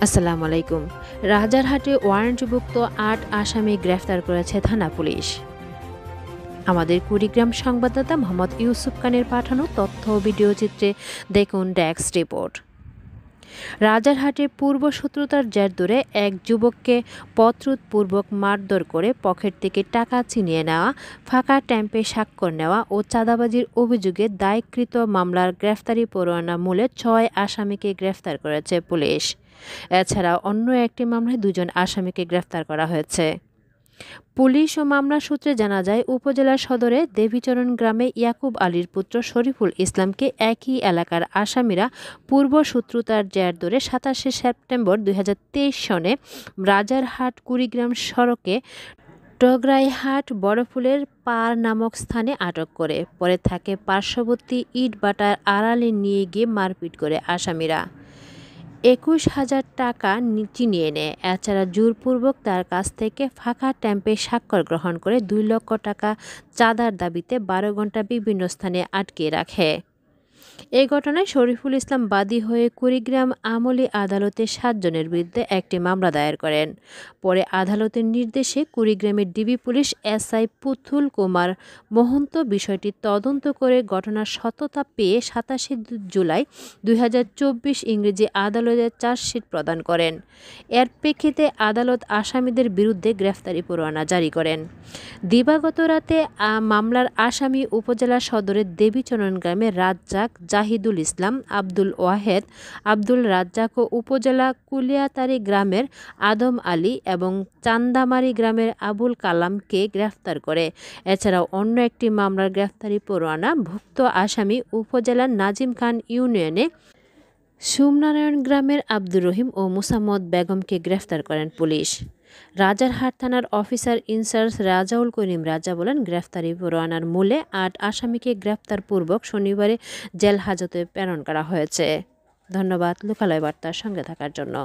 আসসালামু আলাইকুম। রাজারহাটে ওয়ারেন্টভুক্ত ৮ আসামি গ্রেফতার করেছে থানা পুলিশ। আমাদের কুড়িগ্রাম সংবাদদাতা মোহাম্মদ ইউসুফ খানের পাঠানো তথ্য ও ভিডিওচিত্রে দেখুন ডেস্ক রিপোর্ট। রাজারহাটে পূর্বশত্রুতার জের ধরে এক যুবককে পত্রপূর্বক মারধর করে পকেট থেকে টাকা ছিনিয়ে নেওয়া, ফাঁকা ট্যাম্পে স্বাক্ষর নেওয়া ও চাঁদাবাজির অভিযোগে দায়েরকৃত মামলার গ্রেফতারি পরোয়ানা মূলে ৬ আসামিকে গ্রেফতার করেছে পুলিশ। এছাড়া অন্য একটি মামলায় ২ জন আসামিকে গ্রেফতার করা হয়েছে। পুলিশ ও মামলা সূত্রে জানা যায়, উপজেলা সদরে দেবীচরণ গ্রামে ইয়াকুব আলীর পুত্র শরীফুল ইসলামকে একই এলাকার আসামিরা পূর্বশত্রুতার জের ধরে ২৭ সেপ্টেম্বর ২০২৩ সনে রাজারহাট কুড়িগ্রাম সড়কে টগরাইহাট বড়ফুলের পাড় নামক স্থানে আটক করে পরে তাকে পার্শ্ববর্তী ইটভাটার আড়ালে নিয়ে গিয়ে মারপিট করে আসামিরা ২১,০০০ টাকা ছিনিয়ে নেয়। এছাড়া জোরপূর্বক তার কাছ থেকে ফাঁকা ট্যাম্পে স্বাক্ষর গ্রহণ করে ২ লক্ষ টাকা চাঁদার দাবিতে ১২ ঘণ্টা বিভিন্ন স্থানে আটকে রাখে। এ ঘটনায় শরীফুল ইসলাম বাদী হয়ে কুড়িগ্রাম আমলি আদালতে ৭ জনের বিরুদ্ধে একটি মামলা দায়ের করেন। পরে আদালতের নির্দেশে কুড়িগ্রামের ডিবি পুলিশ এসআই পুতুল কুমার মহন্ত বিষয়টি তদন্ত করে ঘটনার সত্যতা পেয়ে ২৭ জুলাই ২০২৪ ইংরেজি আদালতে চার্জশিট প্রদান করেন। এর প্রেক্ষিতে আদালত আসামিদের বিরুদ্ধে গ্রেফতারি পরোয়ানা জারি করেন। দিবাগত রাতে মামলার আসামি উপজেলা সদরের দেবীচরণ গ্রামে রাজ্জাক, জাহিদুল ইসলাম, আব্দুল ওয়াহেদ, আব্দুল রাজ্জাক ও উপজেলা কুলিয়াতারি গ্রামের আদম আলী এবং চান্দামারি গ্রামের আবুল কালামকে গ্রেফতার করে। এছাড়াও অন্য একটি মামলার গ্রেফতারি পরোয়ানা ভুক্ত আসামি উপজেলার নাজিম খান ইউনিয়নে সুমনারায়ণ গ্রামের আব্দুর রহিম ও মুসাম্মদ বেগমকে গ্রেফতার করেন পুলিশ। রাজারহাট থানার অফিসার ইনচার্জ রাজাউল করিম রাজা বলেন, গ্রেফতারি পরোয়ানার মূলে ৮ আসামিকে গ্রেফতারপূর্বক শনিবারে জেল হাজতে প্রেরণ করা হয়েছে। ধন্যবাদ লোকালয় বার্তার সঙ্গে থাকার জন্য।